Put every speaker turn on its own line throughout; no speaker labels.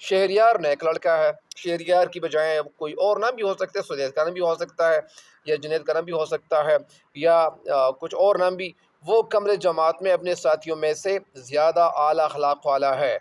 شہریار نیک لڑکا ہے، شہریار کی بجائے کوئی اور نام بھی ہو سکتا ہے، سدیس کا نام بھی ہو سکتا ہے، یا جنید کا نام بھی ہو سکتا ہے، یا کچھ اور نام بھی۔ وہ کمرے جماعت میں اپنے ساتھیوں میں سے زیادہ اعلیٰ اخلاق والا ہے۔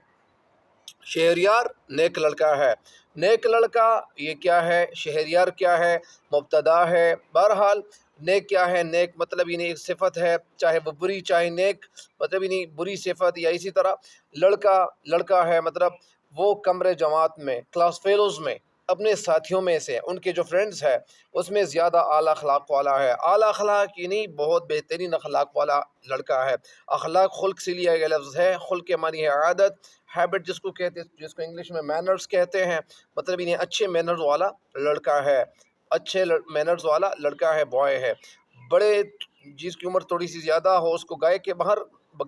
شہریار نیک لڑکا ہے۔ نیک لڑکا یہ کیا ہے؟ شہریار کیا ہے؟ مبتدا ہے۔ بہرحال نیک کیا ہے؟ نیک مطلب یہ نہیں ایک صفت ہے، چاہے وہ بری چاہے نیک، مطلب یہ نہیں بری صفت، یا اسی طرح لڑکا لڑکا ہے مطلب وہ کمرے جماعت میں، کلاس فیلوز میں، اپنے ساتھیوں میں سے، ان کے جو فرینڈز ہے اس میں زیادہ اعلیٰ اخلاق والا ہے۔ اعلیٰ اخلاق یہ نہیں بہت بہترین اخلاق والا لڑکا ہے۔ اخلاق خلق سے لیا گیا لفظ ہے، خلق کے معنی ہے عادت، ہیبٹ جس کو کہتے ہیں، جس کو انگلش میں مینرز کہتے ہیں، مطلب انہیں اچھے مینرز والا لڑکا ہے، اچھے مینرز والا لڑکا ہے، بوائے ہے۔ بڑے جس کی عمر تھوڑی سی زیادہ ہو اس کو گائے کے باہر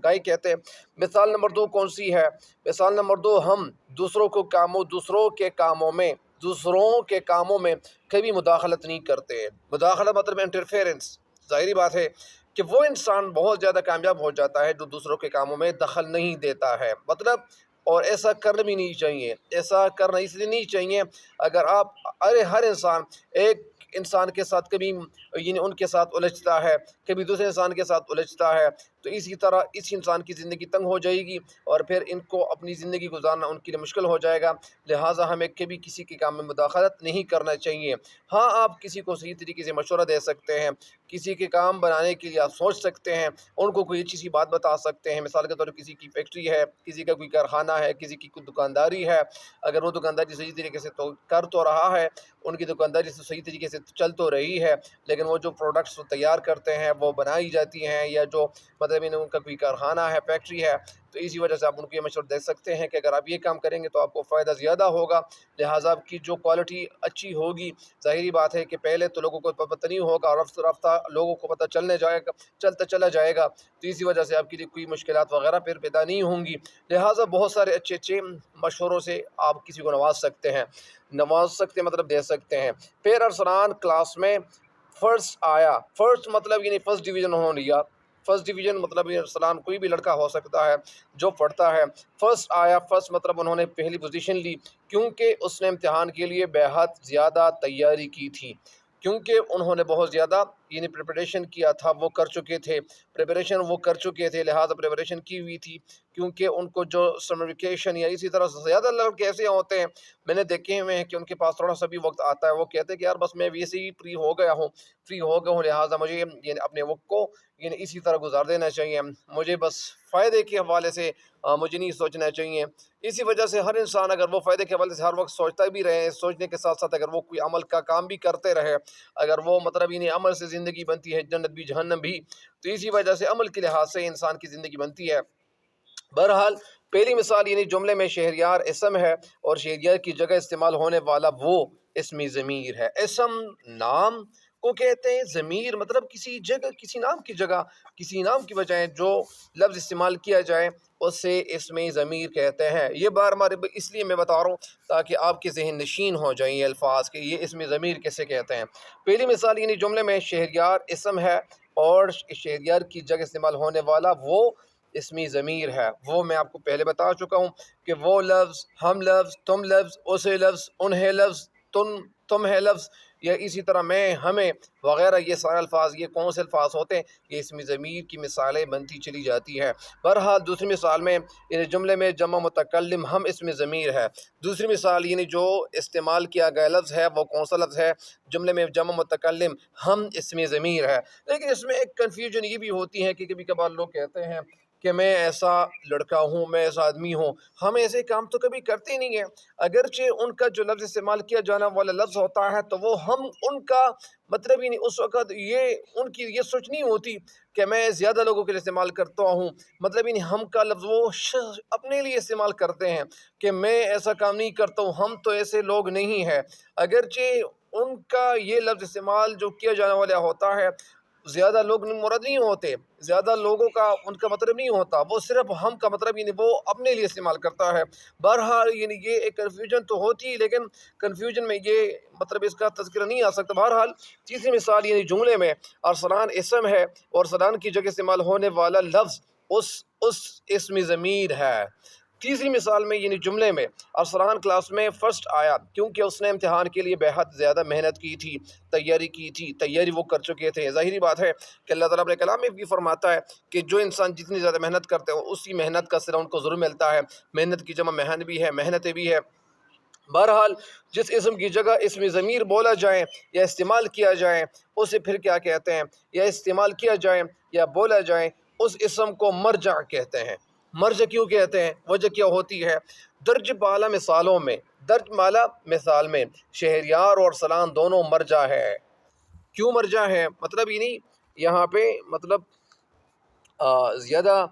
گائے کہتے ہیں۔ مثال نمبر 2 کون سی ہے؟ مثال نمبر 2، ہم دوسروں کے کاموں میں کبھی مداخلت نہیں کرتے۔ مداخلت مطلب انٹرفیرنس۔ ظاہری بات ہے کہ وہ انسان بہت زیادہ کامیاب ہو جاتا ہے جو دوسروں کے کاموں میں دخل نہیں دیتا ہے، مطلب، اور ایسا کرنا بھی نہیں چاہیے۔ ایسا کرنا اس لیے نہیں چاہیے اگر آپ ہر انسان ایک انسان کے ساتھ کبھی یعنی ان کے ساتھ الجھتا ہے، کبھی دوسرے انسان کے ساتھ الجھتا ہے، تو اسی طرح اس انسان کی زندگی تنگ ہو جائے گی اور پھر ان کو اپنی زندگی گزارنا ان کے لیے مشکل ہو جائے گا۔ لہٰذا ہمیں کبھی کسی کے کام میں مداخلت نہیں کرنا چاہیے۔ ہاں، آپ کسی کو صحیح طریقے سے مشورہ دے سکتے ہیں، کسی کے کام بنانے کے لیے آپ سوچ سکتے ہیں، ان کو کوئی اچھی سی بات بتا سکتے ہیں۔ مثال کے طور پر کسی کی فیکٹری ہے، کسی کا کوئی کارخانہ ہے، کسی کی کوئی دکانداری ہے، اگر وہ دکانداری صحیح طریقے سے تو کر تو رہا ہے، ان کی دکانداری سے صحیح طریقے سے چل تو رہی ہے، لیکن وہ جو پروڈکٹس تیار کرتے ہیں وہ بنائی جاتی ہیں، یا جو مطلب ان کا کوئی کارخانہ ہے، فیکٹری ہے، تو اسی وجہ سے آپ ان کو یہ مشورہ دے سکتے ہیں کہ اگر آپ یہ کام کریں گے تو آپ کو فائدہ زیادہ ہوگا، لہٰذا آپ کی جو کوالٹی اچھی ہوگی، ظاہری بات ہے کہ پہلے تو لوگوں کو پتہ نہیں ہوگا، رفتہ رفتہ لوگوں کو پتہ چلتا چلا جائے گا، تو اسی وجہ سے آپ کے لیے کوئی مشکلات وغیرہ پھر پیدا نہیں ہوں گی۔ لہٰذا بہت سارے اچھے مشوروں سے آپ کسی کو نواز سکتے مطلب دے سکتے ہیں۔ پھر ارسلان کلاس میں فرسٹ آیا۔ فرسٹ مطلب یعنی فرسٹ ڈویژن انہوں نے لیا۔ فرسٹ ڈویژن مطلب ارسلان کوئی بھی لڑکا ہو سکتا ہے جو پڑھتا ہے۔ فرسٹ آیا، فرسٹ مطلب انہوں نے پہلی پوزیشن لی، کیونکہ اس نے امتحان کے لیے بہت زیادہ تیاری کی تھی، کیونکہ انہوں نے بہت زیادہ یعنی پریپریشن کیا تھا، وہ کر چکے تھے، لہٰذا پریپریشن کی ہوئی تھی، کیونکہ ان کو جو سمر ویکیشن یا اسی طرح زیادہ لڑکے ایسے ہوتے ہیں، میں نے دیکھے ہوئے ہیں کہ ان کے پاس تھوڑا سا بھی وقت آتا ہے، وہ کہتے ہیں کہ یار بس میں ویسے ہی فری ہو گیا ہوں، لہٰذا مجھے یعنی اپنے وقت کو یعنی اسی طرح گزار دینا چاہیے، مجھے بس فائدے کے حوالے سے مجھے نہیں سوچنا چاہیے۔ اسی وجہ سے ہر انسان اگر وہ فائدے کے حوالے سے ہر وقت سوچتا بھی رہے، سوچنے کے ساتھ ساتھ اگر وہ کوئی عمل کا کام بھی کرتے رہے، اگر وہ مطلب یعنی عمل سے زندگی بنتی ہے، جنت بھی جہنم بھی، تو اسی وجہ سے عمل کے لحاظ سے انسان کی زندگی بنتی ہے۔ بہرحال پہلی مثال یعنی جملے میں شہریار اسم ہے اور شہریار کی جگہ استعمال ہونے والا وہ اسمی ضمیر ہے۔ اسم نام کو کہتے ہیں، ضمیر مطلب کسی جگہ، کسی نام کی جگہ، کسی نام کی بجائے جو لفظ استعمال کیا جائے اسے اسمی ضمیر کہتے ہیں۔ یہ بار بار اس لیے میں بتا رہا ہوں تاکہ آپ کے ذہن نشین ہو جائیں یہ الفاظ کہ یہ اسمی ضمیر کیسے کہتے ہیں۔ پہلی مثال یعنی جملے میں شہریار اسم ہے اور شہریار کی جگہ استعمال ہونے والا وہ اسمی ضمیر ہے۔ وہ میں آپ کو پہلے بتا چکا ہوں کہ وہ لفظ، ہم لفظ، تم لفظ، اسے لفظ، انہیں لفظ، تم ہے لفظ، یا اسی طرح میں، ہمیں وغیرہ، یہ سارے الفاظ یہ کون سے الفاظ ہوتے ہیں؟ یہ اسمی ضمیر کی مثالیں بنتی چلی جاتی ہے۔ بہرحال دوسری مثال میں یعنی جملے میں جمع متکلم ہم اسمی ضمیر ہے۔ دوسری مثال یعنی جو استعمال کیا گیا لفظ ہے وہ کون سا لفظ ہے؟ جملے میں جمع متکلم ہم اسمی ضمیر ہے۔ لیکن اس میں ایک کنفیوژن یہ بھی ہوتی ہے کہ کبھی کبھار لوگ کہتے ہیں کہ میں ایسا لڑکا ہوں، میں ایسا آدمی ہوں، ہم ایسے کام تو کبھی کرتے نہیں ہیں۔ اگرچہ ان کا جو لفظ استعمال کیا جانا والا لفظ ہوتا ہے تو وہ ہم ان کا مطلب ہی نہیں، اس وقت یہ ان کی یہ سوچ نہیں ہوتی کہ میں زیادہ لوگوں کے لیے استعمال کرتا ہوں، مطلب ہی نہیں، ہم کا لفظ وہ اپنے لیے استعمال کرتے ہیں کہ میں ایسا کام نہیں کرتا ہوں، ہم تو ایسے لوگ نہیں ہیں۔ اگرچہ ان کا یہ لفظ استعمال جو کیا جانے والا ہوتا ہے زیادہ لوگ مراد نہیں ہوتے، زیادہ لوگوں کا ان کا مطلب نہیں ہوتا، وہ صرف ہم کا مطلب یعنی وہ اپنے لیے استعمال کرتا ہے۔ بہرحال یعنی یہ ایک کنفیوژن تو ہوتی ہے، لیکن کنفیوژن میں یہ مطلب اس کا تذکرہ نہیں آ سکتا۔ بہرحال تیسری مثال یعنی جملے میں ارسلان اسم ہے اور ارسلان کی جگہ استعمال ہونے والا لفظ اس اسمی ضمیر ہے۔ تیسری مثال میں یعنی جملے میں ارسلان کلاس میں فرسٹ آیا کیونکہ اس نے امتحان کے لیے بے حد زیادہ محنت کی تھی، تیاری کی تھی، تیاری وہ کر چکے تھے۔ ظاہری بات ہے کہ اللہ تعالیٰ اپنے کلام میں بھی فرماتا ہے کہ جو انسان جتنی زیادہ محنت کرتے ہیں اسی محنت کا صلہ ان کو ضرور ملتا ہے۔ محنت کی جمع محن بھی ہے، محنتیں بھی ہے۔ بہرحال جس اسم کی جگہ اسم ضمیر بولا جائے یا استعمال کیا جائے اسے پھر کیا کہتے ہیں، یا استعمال کیا جائے یا بولا جائے اس اسم کو مرجع کہتے ہیں۔ مرجع کیوں کہتے ہیں؟ وجہ کیا ہوتی ہے؟ درج بالا مثالوں میں، درج بالا مثال میں شہریار اور ارسلان دونوں مرجع ہے۔ کیوں مرجع ہے؟ مطلب یہ نہیں یہاں پہ مطلب زیادہ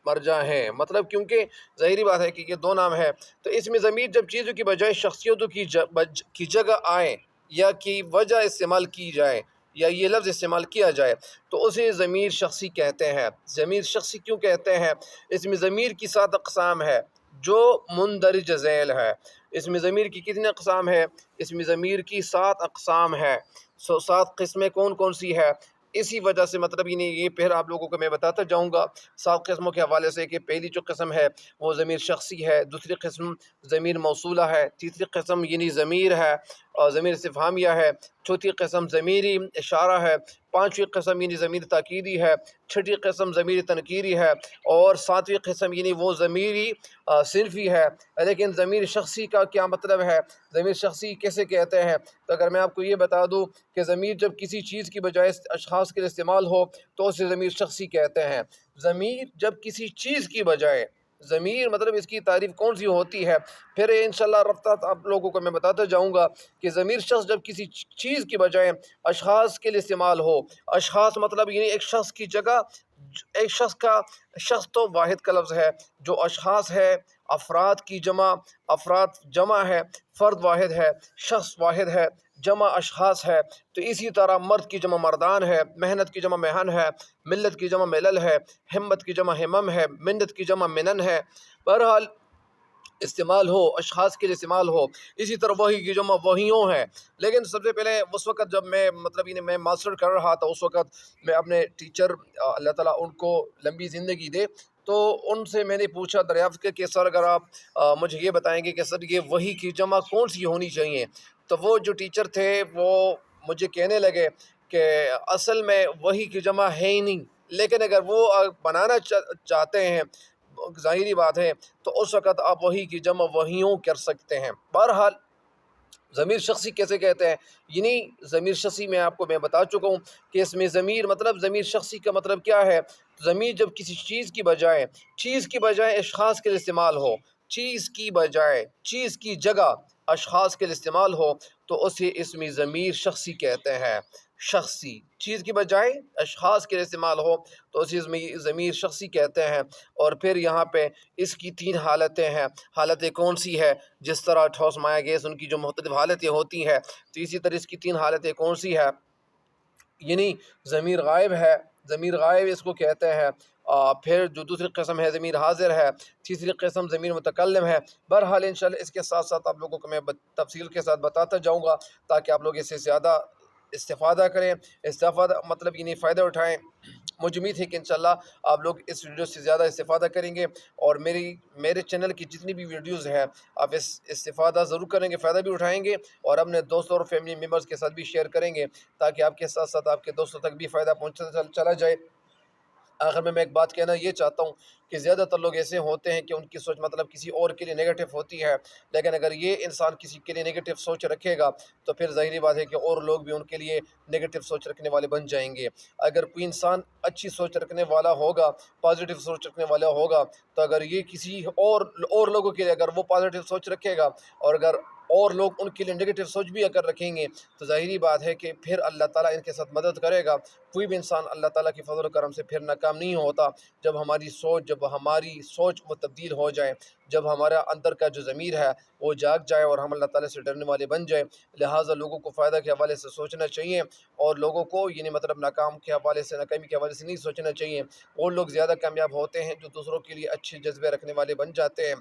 مرجع ہیں، مطلب کیونکہ ظاہری بات ہے کہ یہ دو نام ہے تو اس میں ضمیر جب چیزوں کی بجائے شخصیتوں کی جگہ آئے یا کی وجہ استعمال کی جائے یا یہ لفظ استعمال کیا جائے تو اسے ضمیر شخصی کہتے ہیں۔ ضمیر شخصی کیوں کہتے ہیں؟ اس میں ضمیر کی 7 اقسام ہے جو مندرج ذیل ہے۔ اس میں ضمیر کی کتنی اقسام ہے؟ اس میں ضمیر کی 7 اقسام ہے۔ 7 قسمیں کون کون سی ہے؟ اسی وجہ سے مطلب یہ پھر آپ لوگوں کو میں بتاتا جاؤں گا 7 قسموں کے حوالے سے کہ پہلی جو قسم ہے وہ ضمیر شخصی ہے، دوسری قسم ضمیر موصولہ ہے، تیسری قسم یعنی ضمیر ہے اور ضمیر استفہامیہ ہے، چوتھی قسم ضمیری اشارہ ہے، پانچویں قسم یعنی ضمیر تاکیدی ہے، چھٹی قسم ضمیر تنکیری ہے اور ساتویں قسم یعنی وہ ضمیری صنفی ہے۔ لیکن ضمیر شخصی کا کیا مطلب ہے؟ ضمیر شخصی کیسے کہتے ہیں؟ تو اگر میں آپ کو یہ بتا دوں کہ ضمیر جب کسی چیز کی بجائے اشخاص کے لیے استعمال ہو تو اسے ضمیر شخصی کہتے ہیں۔ ضمیر جب کسی چیز کی بجائے، ضمیر مطلب اس کی تعریف کون سی ہوتی ہے پھر انشاءاللہ رفتہ آپ لوگوں کو میں بتاتا جاؤں گا کہ ضمیر شخص جب کسی چیز کی بجائے اشخاص کے لیے استعمال ہو۔ اشخاص مطلب یعنی ایک شخص کی جگہ، ایک شخص تو واحد کا لفظ ہے، جو اشخاص ہے افراد کی جمع، افراد جمع ہے، فرد واحد ہے، شخص واحد ہے، جمع اشخاص ہے۔ تو اسی طرح مرد کی جمع مردان ہے، محنت کی جمع مہن ہے، ملت کی جمع ملل ہے، ہمت کی جمع ہمم ہے، منت کی جمع منن ہے۔ بہرحال استعمال ہو، اشخاص کے لیے استعمال ہو۔ اسی طرح وحی کی جمع وحیوں ہے۔ لیکن سب سے پہلے اس وقت جب میں مطلب میں ماسٹر کر رہا تھا اس وقت میں اپنے ٹیچر اللہ تعالیٰ ان کو لمبی زندگی دے تو ان سے میں نے پوچھا دریافت کیا کہ سر اگر آپ مجھے یہ بتائیں گے کہ سر یہ وحی کی جمع کون سی ہونی چاہیے، تو وہ جو ٹیچر تھے وہ مجھے کہنے لگے کہ اصل میں وحی کی جمع ہے ہی نہیں، لیکن اگر وہ بنانا چاہتے ہیں ظاہری بات ہے تو اس وقت آپ وحی کی جمع وحیوں کر سکتے ہیں۔ بہرحال ضمیر شخصی کیسے کہتے ہیں؟ یعنی ضمیر شخصی میں بتا چکا ہوں کہ اس میں ضمیر مطلب ضمیر شخصی کا مطلب کیا ہے؟ ضمیر جب کسی چیز کی بجائے اشخاص کے لیے استعمال ہو، چیز کی جگہ اشخاص کے لیے استعمال ہو تو اسے اس میں ضمیر شخصی کہتے ہیں۔ شخصی چیز کی بجائے اشخاص کے لیے استعمال ہو تو اسے ضمیر شخصی کہتے ہیں۔ اور پھر یہاں پہ اس کی 3 حالتیں ہیں۔ حالتیں کون سی ہے؟ جس طرح ٹھوس مائع گیس ان کی جو مختلف حالتیں ہوتی ہیں تو اسی طرح اس کی 3 حالتیں کون سی ہے؟ یعنی ضمیر غائب ہے، ضمیر غائب اس کو کہتے ہیں۔ پھر جو دوسری قسم ہے ضمیر حاضر ہے، تیسری قسم ضمیر متکلم ہے۔ بہرحال انشاءاللہ اس کے ساتھ ساتھ آپ لوگوں کو میں تفصیل کے ساتھ بتاتا جاؤں گا تاکہ آپ لوگ اس سے زیادہ استفادہ کریں، مطلب یعنی فائدہ اٹھائیں۔ مجھے امید ہے کہ انشاءاللہ آپ لوگ اس ویڈیو سے زیادہ استفادہ کریں گے اور میرے چینل کی جتنی بھی ویڈیوز ہیں آپ استفادہ ضرور کریں گے، فائدہ بھی اٹھائیں گے اور اپنے دوستوں اور فیملی ممبرز کے ساتھ بھی شیئر کریں گے تاکہ آپ کے ساتھ ساتھ آپ کے دوستوں تک بھی فائدہ پہنچتا چلا جائے۔ آخر میں ایک بات کہنا یہ چاہتا ہوں کہ زیادہ تر لوگ ایسے ہوتے ہیں کہ ان کی سوچ مطلب کسی اور کے لیے نیگیٹو ہوتی ہے، لیکن اگر یہ انسان کسی کے لیے نیگیٹو سوچ رکھے گا تو پھر ظاہری بات ہے کہ اور لوگ بھی ان کے لیے نیگیٹو سوچ رکھنے والے بن جائیں گے۔ اگر کوئی انسان اچھی سوچ رکھنے والا ہوگا، پازیٹیو سوچ رکھنے والا ہوگا تو اگر یہ کسی اور لوگوں کے لیے اگر وہ پازیٹیو سوچ رکھے گا اور اگر اور لوگ ان کے لیے نیگیٹو سوچ بھی اگر رکھیں گے تو ظاہری بات ہے کہ پھر اللہ تعالیٰ ان کے ساتھ مدد کرے گا۔ کوئی بھی انسان اللہ تعالیٰ کی فضل و کرم سے پھر ناکام نہیں ہوتا جب ہماری سوچ وہ تبدیل ہو جائے، جب ہمارا اندر کا جو ضمیر ہے وہ جاگ جائے اور ہم اللہ تعالیٰ سے ڈرنے والے بن جائیں۔ لہٰذا لوگوں کو فائدہ کے حوالے سے سوچنا چاہیے اور لوگوں کو یعنی مطلب ناکام کے حوالے سے، ناکامی کے حوالے سے نہیں سوچنا چاہیے۔ وہ لوگ زیادہ کامیاب ہوتے ہیں جو دوسروں کے لیے اچھے جذبے رکھنے والے بن جاتے ہیں۔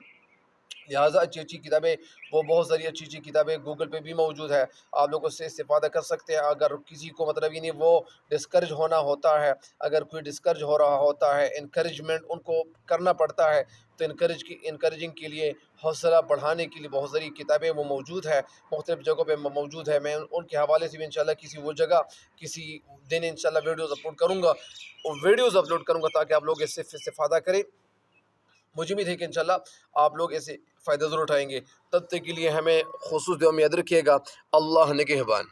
لہٰذا اچھی اچھی کتابیں، وہ بہت ساری اچھی اچھی کتابیں گوگل پہ بھی موجود ہے، آپ لوگ اس سے استفادہ کر سکتے ہیں۔ اگر کسی کو مطلب یعنی وہ ڈسکرج ہونا ہوتا ہے، اگر کوئی ڈسکرج ہو رہا ہوتا ہے، انکریجمنٹ ان کو کرنا پڑتا ہے، تو انکریجنگ کے لیے، حوصلہ بڑھانے کے لیے بہت ساری کتابیں وہ موجود ہے، مختلف جگہوں پہ موجود ہے۔ میں ان کے حوالے سے بھی انشاءاللہ کسی وہ جگہ کسی دن انشاءاللہ ویڈیوز اپلوڈ کروں گا، تاکہ آپ لوگ اس سے استفادہ کریں۔ مجھے امید ہے کہ انشاءاللہ آپ لوگ ایسے فائدہ ضرور اٹھائیں گے۔ تب تک کے لیے ہمیں خصوص دعا میں یاد رکھیے گا۔ اللہ نگہبان۔